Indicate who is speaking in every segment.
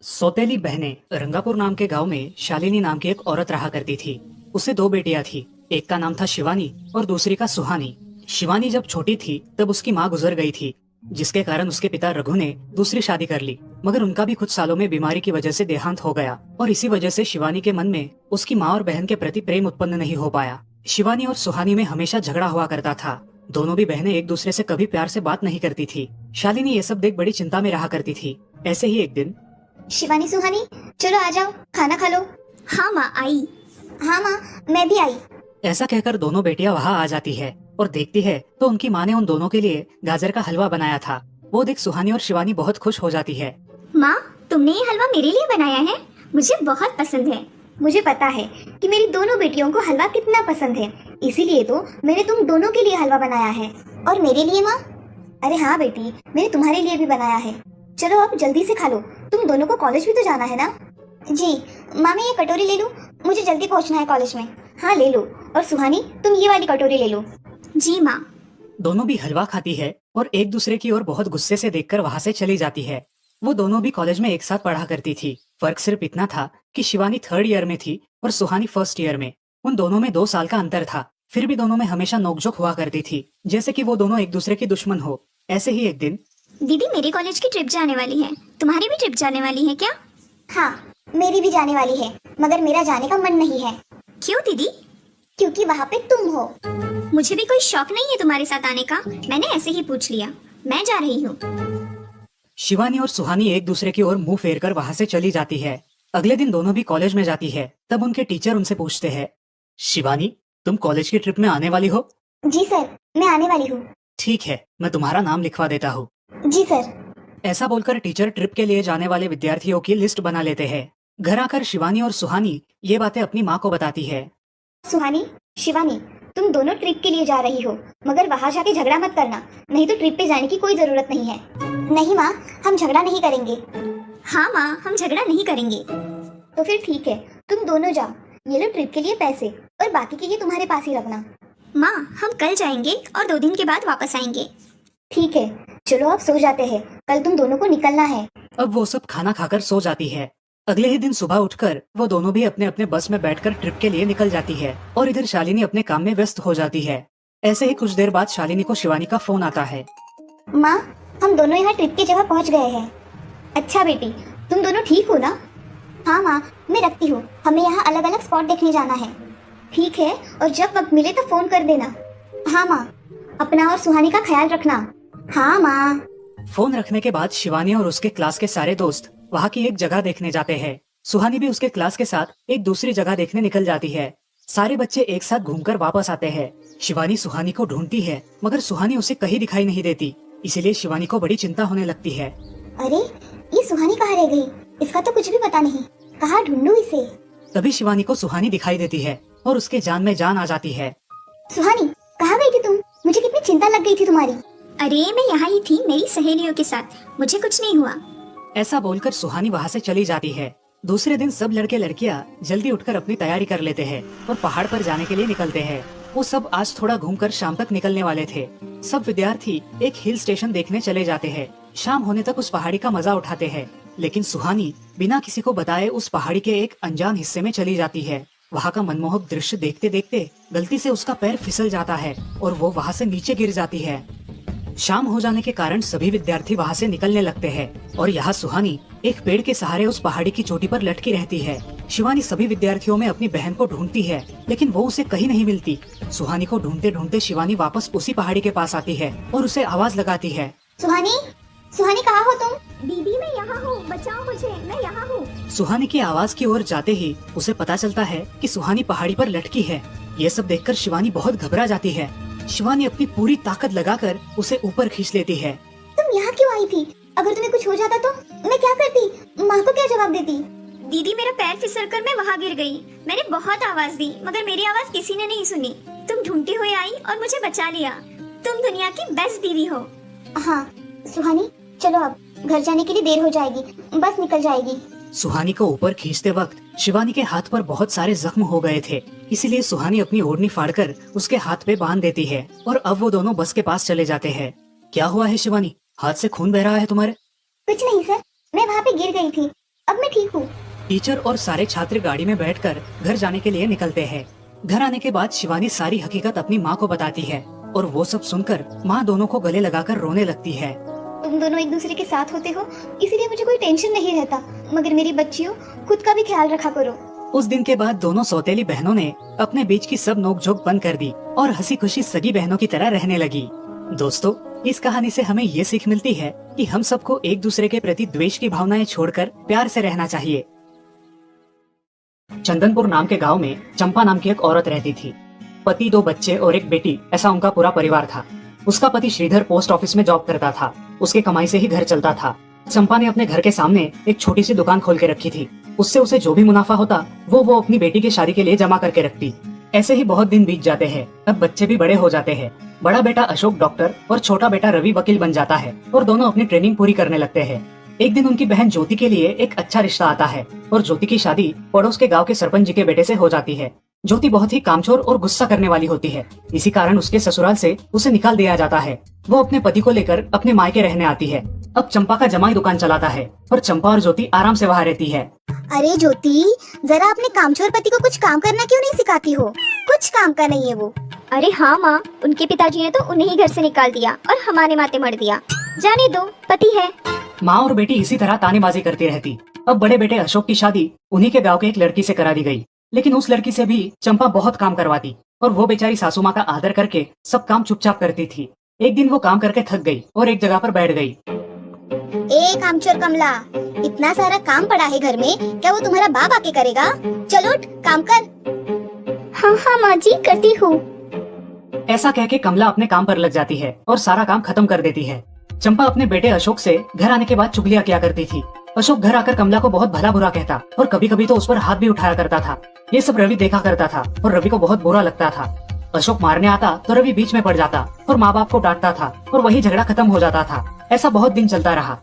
Speaker 1: सौतेली बहनें रंगापुर नाम के गांव में शालिनी नाम की एक औरत रहा करती थी। उसे दो बेटियां थी। एक का नाम था शिवानी और दूसरी का सुहानी। शिवानी जब छोटी थी तब उसकी माँ गुजर गई थी, जिसके कारण उसके पिता रघु ने दूसरी शादी कर ली। मगर उनका भी कुछ सालों में बीमारी की वजह से देहांत हो गया और इसी वजह से शिवानी के मन में उसकी माँ और बहन के प्रति प्रेम उत्पन्न नहीं हो पाया। शिवानी और सुहानी में हमेशा झगड़ा हुआ करता था। दोनों भी बहनें एक दूसरे से कभी प्यार से बात नहीं करती थी। शालिनी ये सब देख बड़ी चिंता में रहा करती थी। ऐसे ही एक दिन
Speaker 2: शिवानी सुहानी, चलो आ जाओ, खाना खा लो।
Speaker 3: हाँ माँ आई।
Speaker 2: हाँ माँ, मैं भी आई।
Speaker 1: ऐसा कहकर दोनों बेटियां वहां आ जाती है और देखती है तो उनकी माँ ने उन दोनों के लिए गाजर का हलवा बनाया था। वो देख सुहानी और शिवानी बहुत खुश हो जाती है।
Speaker 3: माँ, तुमने ये हलवा मेरे लिए बनाया है, मुझे बहुत पसंद है।
Speaker 2: मुझे पता है कि मेरी दोनों बेटियों को हलवा कितना पसंद है, इसीलिए तो मैंने तुम दोनों के लिए हलवा बनाया है। और मेरे लिए माँ? अरे हाँ बेटी, मैंने तुम्हारे लिए भी बनाया है। चलो अब जल्दी से खा लो, तुम दोनों को कॉलेज भी तो जाना है ना। जी माँ, मैं ये कटोरी ले लूँ, मुझे जल्दी पहुँचना है कॉलेज में। हाँ ले लो। और सुहानी, तुम ये वाली कटोरी ले लो।
Speaker 3: जी माँ।
Speaker 1: दोनों भी हलवा खाती है और एक दूसरे की ओर बहुत गुस्से से देखकर वहाँ से चली जाती है। वो दोनों भी कॉलेज में एक साथ पढ़ा करती थी। फर्क सिर्फ इतना था कि शिवानी 3rd ईयर में थी और सुहानी 1st ईयर में। उन दोनों में 2 साल का अंतर था। फिर भी दोनों में हमेशा नोकझोंक हुआ करती थी, जैसे कि वो दोनों एक दूसरे के दुश्मन हो। ऐसे ही एक दिन
Speaker 3: दीदी, मेरे कॉलेज की ट्रिप जाने वाली है, तुम्हारी भी ट्रिप जाने वाली है क्या?
Speaker 2: हाँ, मेरी भी जाने वाली है, मगर मेरा जाने का मन नहीं है।
Speaker 3: क्यों दीदी?
Speaker 2: क्योंकि वहाँ पे तुम हो।
Speaker 3: मुझे भी कोई शौक नहीं है तुम्हारे साथ आने का, मैंने ऐसे ही पूछ लिया। मैं जा रही हूँ।
Speaker 1: शिवानी और सुहानी एक दूसरे की ओर मुंह फेर कर वहाँ से चली जाती है। अगले दिन दोनों भी कॉलेज में जाती है। तब उनके टीचर उनसे पूछते हैं, शिवानी, तुम कॉलेज की ट्रिप में आने वाली हो?
Speaker 2: जी सर, मैं आने वाली हूँ।
Speaker 1: ठीक है, मैं तुम्हारा नाम लिखवा देता हूँ।
Speaker 2: जी सर।
Speaker 1: ऐसा बोलकर टीचर ट्रिप के लिए जाने वाले विद्यार्थियों की लिस्ट बना लेते हैं। घर आकर शिवानी और सुहानी ये बातें अपनी माँ को बताती है।
Speaker 2: सुहानी, शिवानी, तुम दोनों ट्रिप के लिए जा रही हो, मगर वहाँ जाके झगड़ा मत करना, नहीं तो ट्रिप पे जाने की कोई जरूरत नहीं है। नहीं माँ, हम झगड़ा नहीं करेंगे।
Speaker 3: हाँ माँ, हम झगड़ा नहीं करेंगे।
Speaker 2: तो फिर ठीक है, तुम दोनों जाओ। ये लो ट्रिप के लिए पैसे, और बाकी के लिए तुम्हारे पास ही रखना।
Speaker 3: माँ, हम कल जाएंगे और 2 दिन के बाद वापस आएंगे।
Speaker 2: ठीक है, चलो अब सो जाते हैं, कल तुम दोनों को निकलना है।
Speaker 1: अब वो सब खाना खाकर सो जाती है। अगले ही दिन सुबह उठकर वो दोनों भी अपने अपने बस में बैठकर ट्रिप के लिए निकल जाती है और इधर शालिनी अपने काम में व्यस्त हो जाती है। ऐसे ही कुछ देर बाद शालिनी को शिवानी का फोन आता है।
Speaker 2: माँ, हम दोनों यहाँ ट्रिप की जगह पहुँच गए हैं। अच्छा बेटी, तुम दोनों ठीक हो ना? हाँ माँ, मैं रखती हूँ, हमें यहाँ अलग अलग स्पॉट देखने जाना है। ठीक है, और जब वक्त मिले तो फोन कर देना। हाँ माँ, अपना और सुहानी का ख्याल रखना। हाँ माँ।
Speaker 1: फोन रखने के बाद शिवानी और उसके क्लास के सारे दोस्त वहाँ की एक जगह देखने जाते हैं। सुहानी भी उसके क्लास के साथ एक दूसरी जगह देखने निकल जाती है। सारे बच्चे एक साथ घूमकर वापस आते हैं। शिवानी सुहानी को ढूंढती है, मगर सुहानी उसे कहीं दिखाई नहीं देती। इसीलिए शिवानी को बड़ी चिंता होने लगती है।
Speaker 2: अरे, ये सुहानी कहाँ रह गई? इसका तो कुछ भी पता नहीं, कहाँ ढूंढूं इसे?
Speaker 1: तभी शिवानी को सुहानी दिखाई देती है और उसके जान में जान आ जाती है।
Speaker 2: सुहानी, कहाँ गई थी तुम? मुझे कितनी चिंता लग गई थी तुम्हारी।
Speaker 3: अरे, मैं यहाँ ही थी मेरी सहेलियों के साथ, मुझे कुछ नहीं हुआ।
Speaker 1: ऐसा बोलकर सुहानी वहाँ से चली जाती है। दूसरे दिन सब लड़के लड़कियाँ जल्दी उठकर अपनी तैयारी कर लेते हैं और पहाड़ पर जाने के लिए निकलते हैं। वो सब आज थोड़ा घूमकर शाम तक निकलने वाले थे। सब विद्यार्थी एक हिल स्टेशन देखने चले जाते हैं। शाम होने तक उस पहाड़ी का मजा उठाते हैं, लेकिन सुहानी बिना किसी को बताए उस पहाड़ी के एक अनजान हिस्से में चली जाती है। वहाँ का मनमोहक दृश्य देखते देखते गलती से उसका पैर फिसल जाता है और वो वहाँ से नीचे गिर जाती है। शाम हो जाने के कारण सभी विद्यार्थी वहाँ से निकलने लगते हैं और यहाँ सुहानी एक पेड़ के सहारे उस पहाड़ी की चोटी पर लटकी रहती है। शिवानी सभी विद्यार्थियों में अपनी बहन को ढूंढती है, लेकिन वो उसे कहीं नहीं मिलती। सुहानी को ढूंढते ढूंढते शिवानी वापस उसी पहाड़ी के पास आती है और उसे आवाज लगाती है।
Speaker 2: सुहानी, सुहानी कहाँ हो तुम?
Speaker 3: दीदी, मैं यहाँ हूँ, बचाओ मुझे, मैं यहाँ हूँ।
Speaker 1: सुहानी की आवाज की ओर जाते ही उसे पता चलता है कि सुहानी पहाड़ी पर लटकी है। ये सब देखकर शिवानी बहुत घबरा जाती है। शिवानी अपनी पूरी ताकत लगाकर उसे ऊपर खींच लेती है।
Speaker 2: तुम यहाँ क्यों आई थी? अगर तुम्हें कुछ हो जाता तो मैं क्या करती? माँ को क्या जवाब देती?
Speaker 3: दीदी, मेरा पैर फिसलकर मैं वहाँ गिर गई। मैंने बहुत आवाज दी, मगर मेरी आवाज किसी ने नहीं सुनी। तुम ढूंढती हुई आई और मुझे बचा लिया। तुम दुनिया की बेस्ट दीदी हो।
Speaker 2: हाँ सुहानी, चलो अब घर जाने के लिए देर हो जाएगी, बस निकल जाएगी।
Speaker 1: सुहानी को ऊपर खींचते वक्त शिवानी के हाथ पर बहुत सारे जख्म हो गए थे, इसीलिए सुहानी अपनी ओढ़नी फाड़कर उसके हाथ पे बांध देती है और अब वो दोनों बस के पास चले जाते हैं। क्या हुआ है शिवानी, हाथ से खून बह रहा है तुम्हारे?
Speaker 2: कुछ नहीं सर, मैं वहाँ पे गिर गई थी। अब मैं ठीक हूँ।
Speaker 1: टीचर और सारे छात्र गाड़ी में बैठकर घर जाने के लिए निकलते हैं। घर आने के बाद शिवानी सारी हकीकत अपनी माँ को बताती है और वो सब सुनकर माँ दोनों को गले लगाकर रोने लगती है।
Speaker 2: तुम दोनों एक दूसरे के साथ होते हो, इसीलिए मुझे कोई टेंशन नहीं रहता। मगर मेरी बच्चियों, खुद का भी ख्याल रखा करो।
Speaker 1: उस दिन के बाद दोनों सौतेली बहनों ने अपने बीच की सब नोकझोंक बंद कर दी और हंसी खुशी सगी बहनों की तरह रहने लगी। दोस्तों, इस कहानी से हमें ये सीख मिलती है कि हम सबको एक दूसरे के प्रति द्वेष की भावनाएं छोड़कर प्यार से रहना चाहिए। चंदनपुर नाम के गांव में चंपा नाम की एक औरत रहती थी। पति, 2 बच्चे और एक बेटी, ऐसा उनका पूरा परिवार था। उसका पति श्रीधर पोस्ट ऑफिस में जॉब करता था। उसके कमाई से ही घर चलता था। चंपा ने अपने घर के सामने एक छोटी सी दुकान खोल के रखी थी। उससे उसे जो भी मुनाफा होता वो अपनी बेटी की शादी के लिए जमा करके रखती। ऐसे ही बहुत दिन बीत जाते हैं। अब बच्चे भी बड़े हो जाते हैं। बड़ा बेटा अशोक डॉक्टर और छोटा बेटा रवि वकील बन जाता है और दोनों अपनी ट्रेनिंग पूरी करने लगते हैं। एक दिन उनकी बहन ज्योति के लिए एक अच्छा रिश्ता आता है और ज्योति की शादी पड़ोस के गांव के सरपंच जी के बेटे से हो जाती है। ज्योति बहुत ही कामचोर और गुस्सा करने वाली होती है। इसी कारण उसके ससुराल से उसे निकाल दिया जाता है। वो अपने पति को लेकर अपने मायके रहने आती है। अब चंपा का जमाई दुकान चलाता है और चंपा और ज्योति आराम से वहाँ रहती है।
Speaker 2: अरे ज्योति, जरा अपने कामचोर पति को कुछ काम करना क्यों नहीं सिखाती हो? कुछ काम का नहीं है वो।
Speaker 3: अरे हाँ माँ, उनके पिताजी ने तो उन्हें ही घर से निकाल दिया और हमारे माथे मर दिया। जाने दो, पति है।
Speaker 1: माँ और बेटी इसी तरह तानेबाजी करती रहती। अब बड़े बेटे अशोक की शादी उन्हीं के गांव के एक लड़की से करा दी गई। लेकिन उस लड़की से भी चंपा बहुत काम करवाती और वो बेचारी सासू माँ का आदर करके सब काम चुपचाप करती थी। एक दिन वो काम करके थक गई और एक जगह पर बैठ गई।
Speaker 2: ए कामचोर कमला, इतना सारा काम पड़ा है घर में, क्या वो तुम्हारा बाप आके करेगा? चलो उठ, काम कर।
Speaker 3: हाँ हाँ माँ जी, करती हूँ।
Speaker 1: ऐसा कह के कमला अपने काम पर लग जाती है और सारा काम खत्म कर देती है। चंपा अपने बेटे अशोक से घर आने के बाद चुगलियाँ किया करती थी। अशोक घर आकर कमला को बहुत भला बुरा कहता और कभी कभी तो उस पर हाथ भी उठाया करता था। ये सब रवि देखा करता था और रवि को बहुत बुरा लगता था। अशोक मारने आता तो रवि बीच में पड़ जाता और माँ बाप को डांटता था और वही झगड़ा खत्म हो जाता था। ऐसा बहुत दिन चलता रहा।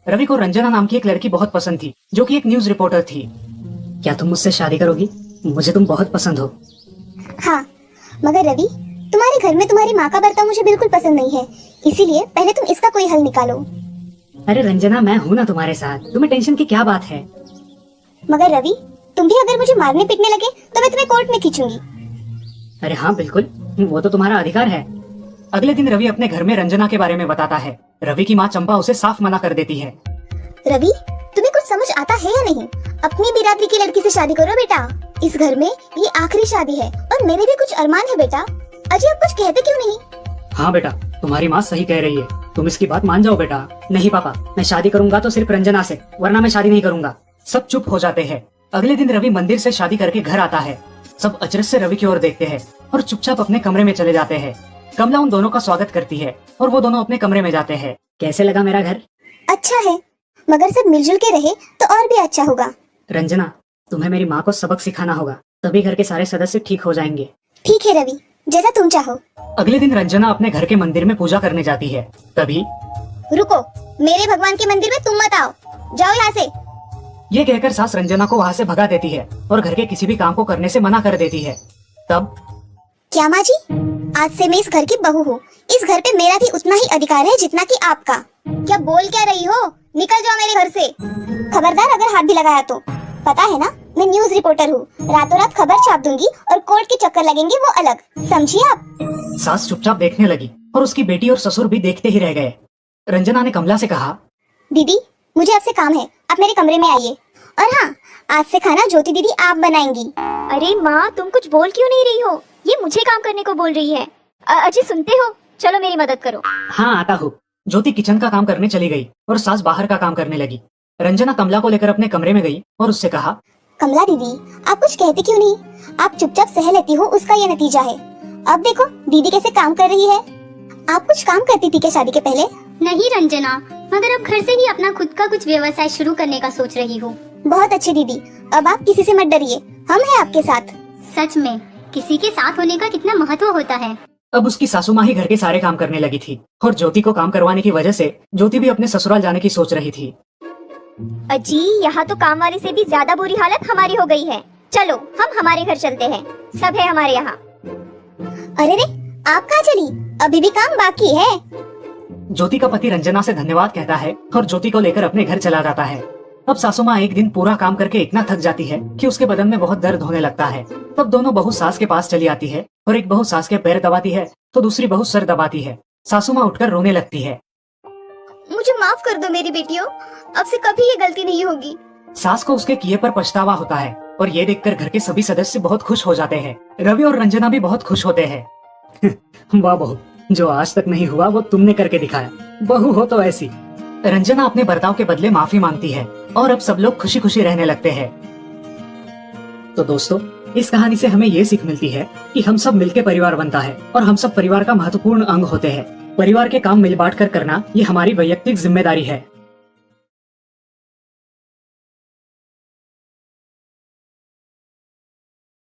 Speaker 1: रवि को रंजना नाम की एक लड़की बहुत पसंद थी, जो कि एक न्यूज रिपोर्टर थी। क्या तुम मुझसे शादी करोगी? मुझे तुम बहुत पसंद हो।
Speaker 2: हाँ, मगर रवि, तुम्हारे घर में तुम्हारी माँ का बर्ताव मुझे बिल्कुल पसंद नहीं है, इसीलिए पहले तुम इसका कोई हल निकालो।
Speaker 1: अरे रंजना, मैं हूँ ना तुम्हारे साथ, तुम्हें टेंशन की क्या बात है?
Speaker 2: मगर रवि, तुम भी अगर मुझे मारने पीटने लगे तो मैं तुम्हें कोर्ट में खींचूंगी।
Speaker 1: अरे हाँ बिल्कुल, वो तो तुम्हारा अधिकार है। अगले दिन रवि अपने घर में रंजना के बारे में बताता है। रवि की माँ चंपा उसे साफ मना कर देती है।
Speaker 2: रवि, तुम्हें कुछ समझ आता है या नहीं? अपनी बिरादरी की लड़की से शादी करो बेटा। इस घर में ये आखिरी शादी है और मेरे भी कुछ अरमान है बेटा। अजय, आप कुछ कहते क्यों नहीं?
Speaker 1: हाँ बेटा, तुम्हारी माँ सही कह रही है, तुम इसकी बात मान जाओ बेटा। नहीं पापा, मैं शादी करूंगा तो सिर्फ रंजना से, वरना मैं शादी नहीं करूंगा। सब चुप हो जाते हैं। अगले दिन रवि मंदिर से शादी करके घर आता है। सब अचरज से रवि की ओर देखते हैं और चुपचाप अपने कमरे में चले जाते हैं। कमला उन दोनों का स्वागत करती है और वो दोनों अपने कमरे में जाते हैं। कैसे लगा मेरा घर?
Speaker 2: अच्छा है, मगर सब मिलजुल के रहे तो और भी अच्छा होगा।
Speaker 1: रंजना, तुम्हें मेरी माँ को सबक सिखाना होगा, तभी घर के सारे सदस्य ठीक हो जाएंगे।
Speaker 2: ठीक है रवि, जैसा तुम चाहो।
Speaker 1: अगले दिन रंजना अपने घर के मंदिर में पूजा करने जाती है। तभी
Speaker 2: रुको, मेरे भगवान के मंदिर में तुम मत आओ, जाओ यहाँ से।
Speaker 1: ये कहकर सास रंजना को वहाँ से भगा देती है और घर के किसी भी काम को करने से मना कर देती है। तब
Speaker 2: क्या माँ जी, आज से मैं इस घर की बहू हूँ। इस घर पे मेरा भी उतना ही अधिकार है जितना कि आपका। क्या बोल क्या रही हो? निकल जाओ मेरे घर से। खबरदार अगर हाथ भी लगाया तो। पता है ना, मैं न्यूज रिपोर्टर हूँ। रातों रात खबर छाप दूंगी और कोर्ट के चक्कर लगेंगे वो अलग, समझिए आप।
Speaker 1: सास चुपचाप देखने लगी और उसकी बेटी और ससुर भी देखते ही रह गए। रंजना ने कमला से कहा,
Speaker 2: दीदी, मुझे आपसे काम है, आप मेरे कमरे में आइए। और हाँ, आज से खाना ज्योति दीदी आप बनाएंगी।
Speaker 3: अरे माँ, तुम कुछ बोल क्यों नहीं रही हो? ये मुझे काम करने को बोल रही है। अजय, सुनते हो? चलो मेरी मदद करो।
Speaker 1: हाँ आता हूँ। ज्योति किचन का काम करने चली गई और सास बाहर का काम करने लगी। रंजना कमला को लेकर अपने कमरे में गई और उससे कहा,
Speaker 2: कमला दीदी, आप कुछ कहते क्यों नहीं? आप चुपचाप सह लेती हो, उसका ये नतीजा है। अब देखो दीदी कैसे काम कर रही है। आप कुछ काम करती थी क्या शादी के पहले?
Speaker 4: नहीं रंजना, मगर अब घर से ही अपना खुद का कुछ व्यवसाय शुरू करने का सोच रही हूँ।
Speaker 2: बहुत अच्छी दीदी, अब आप किसी से मत डरिए, हम हैं आपके साथ।
Speaker 4: सच में किसी के साथ होने का कितना महत्व होता है।
Speaker 1: अब उसकी सासू माँ ही घर के सारे काम करने लगी थी और ज्योति को काम करवाने की वजह से ज्योति भी अपने ससुराल जाने की सोच रही थी।
Speaker 3: अजी, यहाँ तो काम वाली से भी ज्यादा बुरी हालत हमारी हो गई है। चलो हम हमारे घर चलते हैं, सब है हमारे यहाँ।
Speaker 2: अरे रे, आप कहाँ चली? अभी भी काम बाकी है।
Speaker 1: ज्योति का पति रंजना से धन्यवाद कहता है और ज्योति को लेकर अपने घर चला जाता है। अब सासू माँ एक दिन पूरा काम करके इतना थक जाती है कि उसके बदन में बहुत दर्द होने लगता है। तब दोनों बहू सास के पास चली आती है और एक बहू सास के पैर दबाती है तो दूसरी बहू सर दबाती है। सासू माँ उठकर रोने लगती है।
Speaker 2: मुझे माफ कर दो मेरी बेटियों, अब से कभी ये गलती नहीं होगी।
Speaker 1: सास को उसके किए पर पछतावा होता है और ये देखकर घर के सभी सदस्य बहुत खुश हो जाते हैं। रवि और रंजना भी बहुत खुश होते हैं। वाह बहू, जो आज तक नहीं हुआ वो तुमने करके दिखाया। बहू हो तो ऐसी। रंजना अपने बर्ताव के बदले माफी मांगती है और अब सब लोग खुशी खुशी रहने लगते हैं। तो दोस्तों, इस कहानी से हमें ये सीख मिलती है कि हम सब मिलकर परिवार बनता है और हम सब परिवार का महत्वपूर्ण अंग होते हैं। परिवार के काम मिल बांट कर करना ये हमारी वैयक्तिक जिम्मेदारी है।